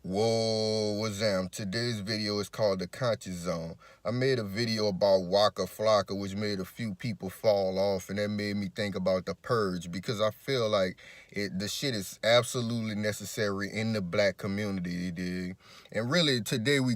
Whoa, what's up? Today's video is called The Conscious Zone. I made a video about Waka Flocka, which made a few people fall off, and that made me think about the purge because I feel like the shit is absolutely necessary in the black community, you dig? And really, today we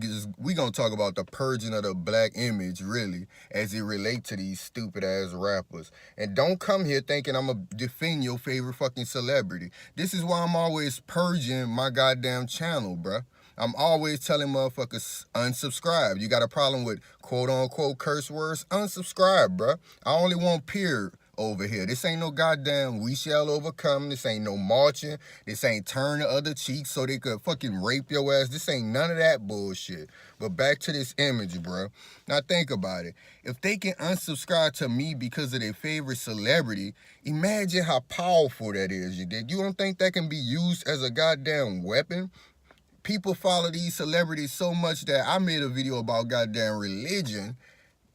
gonna talk about the purging of the black image, really, as it relate to these stupid ass rappers. And don't come here thinking I'm gonna defend your favorite fucking celebrity. This is why I'm always purging my goddamn channel, bruh. I'm always telling motherfuckers unsubscribe. You got a problem with quote unquote curse words? Unsubscribe, bruh. I only want pure over here. This ain't no goddamn we shall overcome. This ain't no marching. This ain't turn the other cheek so they could fucking rape your ass. This ain't none of that bullshit. But back to this image, bruh. Now think about it. If they can unsubscribe to me because of their favorite celebrity, imagine how powerful that is, you did. You don't think that can be used as a goddamn weapon? People follow these celebrities so much that I made a video about goddamn religion.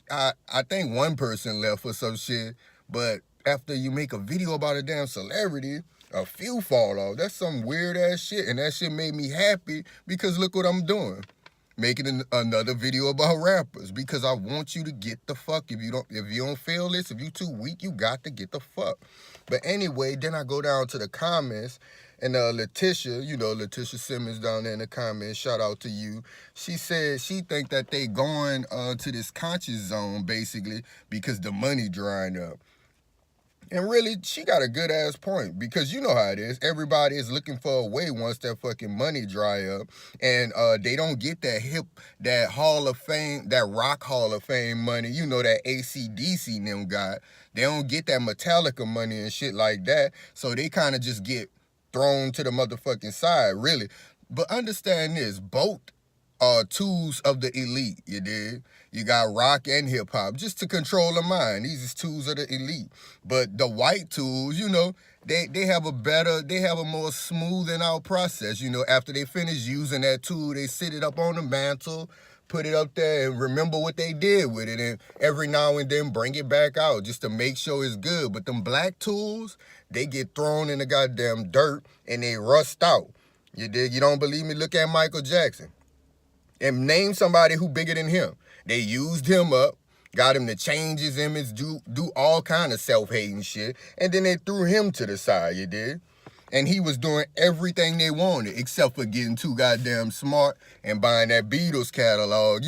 I think one person left for some shit, but after you make a video about a damn celebrity, a few fall off. That's some weird ass shit, and that shit made me happy because look what I'm doing. Making another video about rappers because I want you to get the fuck. If you don't feel this, if you too weak, you got to get the fuck. But anyway, then I go down to the comments, and Letitia, Letitia Simmons down there in the comments, shout out to you. She said she think that they going to this conscious zone basically because the money drying up. And really, she got a good ass point because you know how it is. Everybody is looking for a way once that fucking money dry up, and they don't get that Hall of Fame, that Rock Hall of Fame money. You know that AC/DC and them got. They don't get that Metallica money and shit like that, so they kind of just get thrown to the motherfucking side, really. But understand this: both are tools of the elite, you dig? You got rock and hip hop just to control the mind. These is tools of the elite. But the white tools, they have a more smoothing out process. After they finish using that tool, they sit it up on the mantle, put it up there and remember what they did with it. And every now and then bring it back out just to make sure it's good. But them black tools, they get thrown in the goddamn dirt and they rust out. You dig? You don't believe me? Look at Michael Jackson. And name somebody who bigger than him. They used him up, got him to change his image, do all kind of self-hating shit, and then they threw him to the side, you did? And he was doing everything they wanted, except for getting too goddamn smart and buying that Beatles catalog.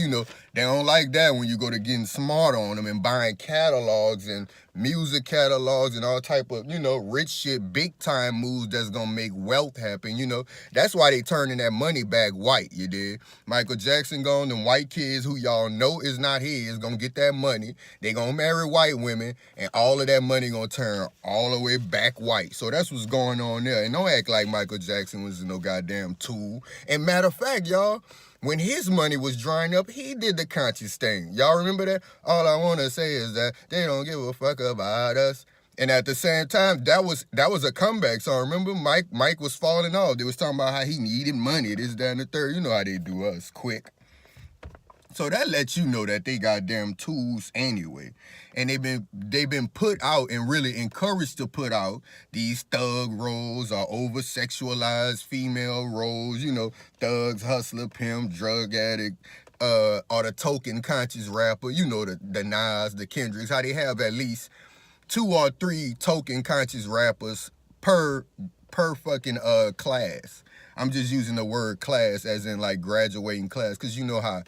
They don't like that when you go to getting smart on them and buying catalogs and music catalogs and all type of, rich shit, big time moves that's gonna make wealth happen, That's why they turning that money back white, you did? Michael Jackson gone, them white kids who y'all know is not his, gonna get that money. They gonna marry white women, and all of that money gonna turn all the way back white. So that's what's going on there. And don't act like Michael Jackson was no goddamn tool. And matter of fact, y'all, when his money was drying up, he did the conscious thing. Y'all remember that? All I want to say is that they don't give a fuck about us. And at the same time, that was a comeback song. Remember, Mike was falling off. They was talking about how he needed money, this, that, and the third. You know how they do us, quick. So that lets you know that they got damn tools anyway. And they've been put out and really encouraged to put out these thug roles or over-sexualized female roles, thugs, hustler, pimp, drug addict, or the token conscious rapper, the Nas, the Kendricks, how they have at least 2 or 3 token conscious rappers per fucking class. I'm just using the word class as in like graduating class, because you know how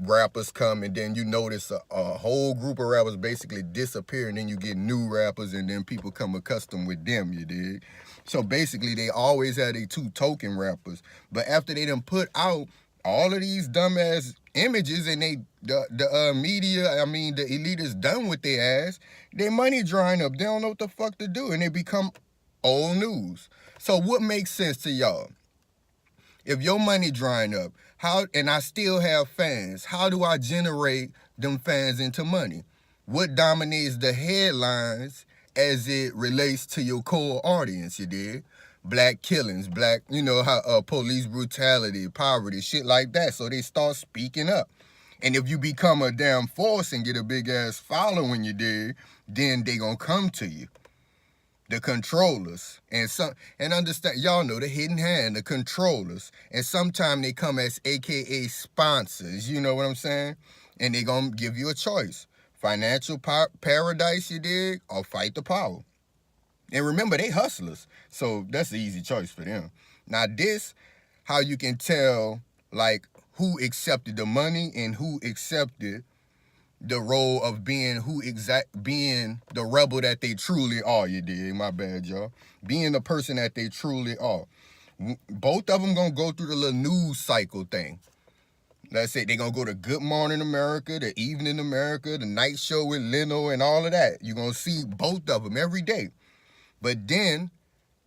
rappers come and then you notice a whole group of rappers basically disappear, and then you get new rappers and then people come accustomed with them, you dig? So basically they always had 2 token rappers, but after they done put out all of these dumbass images and the media, the elite is done with their ass, their money drying up, they don't know what the fuck to do, and they become old news. So what makes sense to y'all? If your money drying up, and I still have fans, how do I generate them fans into money? What dominates the headlines as it relates to your core audience, you dig? Black killings, how police brutality, poverty, shit like that. So they start speaking up. And if you become a damn force and get a big ass following, you dig, then they gonna come to you. the controllers, and understand, y'all know the hidden hand, the controllers, and sometimes they come as AKA sponsors, you know what I'm saying? And they gonna give you a choice. Financial paradise, you dig, or fight the power. And remember, they hustlers, so that's the easy choice for them. Now this, how you can tell, like, who accepted the money and who accepted the role of being being the rebel that they truly are, you dig? My bad, y'all. Being the person that they truly are. Both of them gonna go through the little news cycle thing. Let's say they gonna go to Good Morning America, the Evening America, the Night Show with Leno and all of that. You're gonna see both of them every day. But then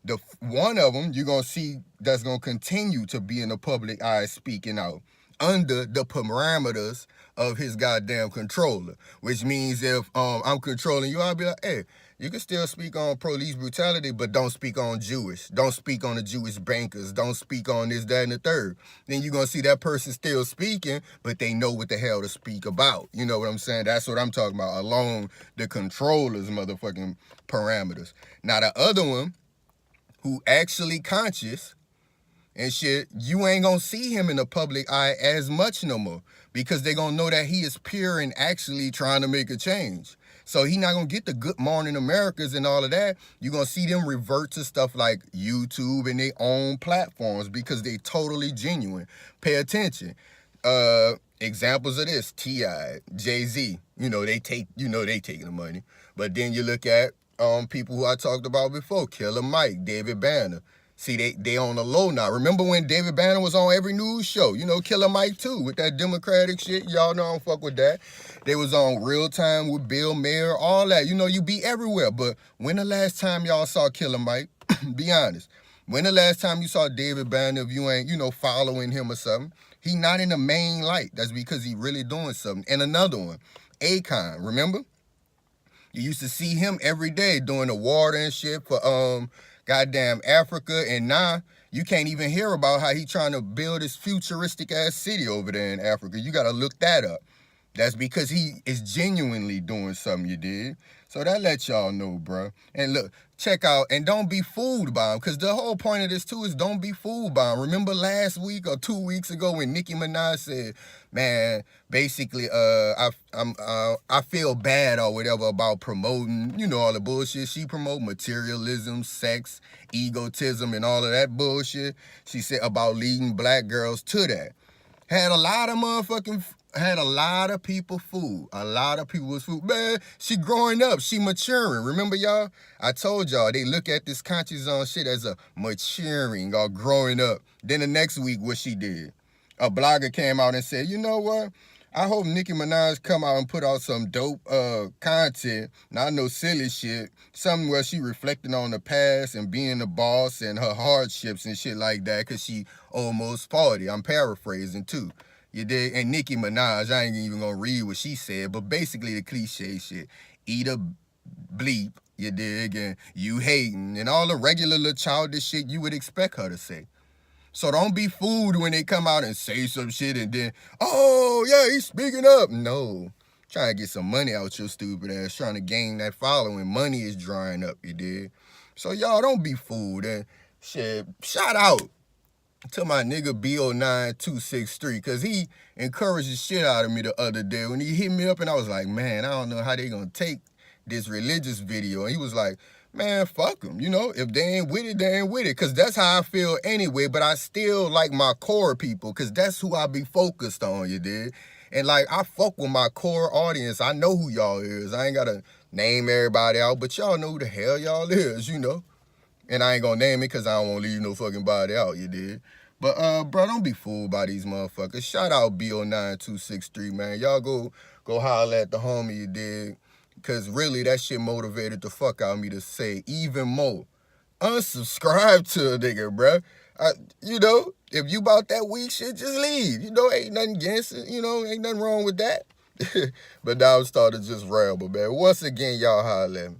the one of them you're gonna see that's gonna continue to be in the public eye speaking out under the parameters of his goddamn controller, which means if I'm controlling you, I'll be like, hey, you can still speak on police brutality, but don't speak on Jewish. Don't speak on the Jewish bankers. Don't speak on this, that, and the third. Then you're going to see that person still speaking, but they know what the hell to speak about. You know what I'm saying? That's what I'm talking about, along the controller's motherfucking parameters. Now, the other one, who actually conscious and shit, you ain't gonna see him in the public eye as much no more, because they gonna know that he is pure and actually trying to make a change. So he not gonna get the Good Morning Americas and all of that. You're gonna see them revert to stuff like YouTube and their own platforms because they totally genuine. Pay attention. Examples of this: T.I., Jay-Z. They taking the money. But then you look at people who I talked about before: Killer Mike, David Banner. See, they on the low now. Remember when David Banner was on every news show? Killer Mike too, with that Democratic shit. Y'all know I don't fuck with that. They was on Real Time with Bill Maher, all that. You be everywhere. But when the last time y'all saw Killer Mike? Be honest. When the last time you saw David Banner, if you ain't, following him or something? He not in the main light. That's because he really doing something. And another one, Akon, remember? You used to see him every day doing the water and shit for goddamn Africa, and now you can't even hear about how he trying to build this futuristic ass city over there in Africa. You gotta look that up. That's because he is genuinely doing something, you did. So that lets y'all know, bro. And look, check out, and don't be fooled by him, because the whole point of this too is don't be fooled by him. Remember last week or 2 weeks ago when Nicki Minaj said, man, basically, I feel bad or whatever about promoting, all the bullshit she promote, materialism, sex, egotism, and all of that bullshit. She said about leading black girls to that. Had a lot of people fooled. A lot of people was fooled. Man, she growing up. She maturing. Remember, y'all? I told y'all, they look at this conscious zone shit as a maturing or growing up. Then the next week, what she did? A blogger came out and said, you know what? I hope Nicki Minaj come out and put out some dope content, not no silly shit, something where she reflecting on the past and being the boss and her hardships and shit like that, because she almost 40. I'm paraphrasing too. You dig? And Nicki Minaj, I ain't even gonna read what she said, but basically the cliche shit. Eat a bleep, you dig? And you hating, and all the regular little childish shit you would expect her to say. So don't be fooled when they come out and say some shit and then, oh, yeah, he's speaking up. No. Trying to get some money out your stupid ass, trying to gain that following. Money is drying up, you dig? So y'all don't be fooled. And shit, shout out to my nigga BO9263, because he encouraged the shit out of me the other day when he hit me up, and I was like, man, I don't know how they gonna take this religious video. And he was like, man, fuck them. If they ain't with it, they ain't with it. Because that's how I feel anyway. But I still like my core people, because that's who I be focused on, you dig? And like, I fuck with my core audience. I know who y'all is. I ain't got to name everybody out, but y'all know who the hell y'all is, And I ain't gonna name it because I don't want to leave no fucking body out, you dig? But, bro, don't be fooled by these motherfuckers. Shout out BO9263, man. Y'all go holler at the homie, you dig? Because really, that shit motivated the fuck out of me to say even more. Unsubscribe to a nigga, bruh. If you about that weak shit, just leave. Ain't nothing against it. Ain't nothing wrong with that. But now I'm starting to just ramble, man. Once again, y'all holler at me.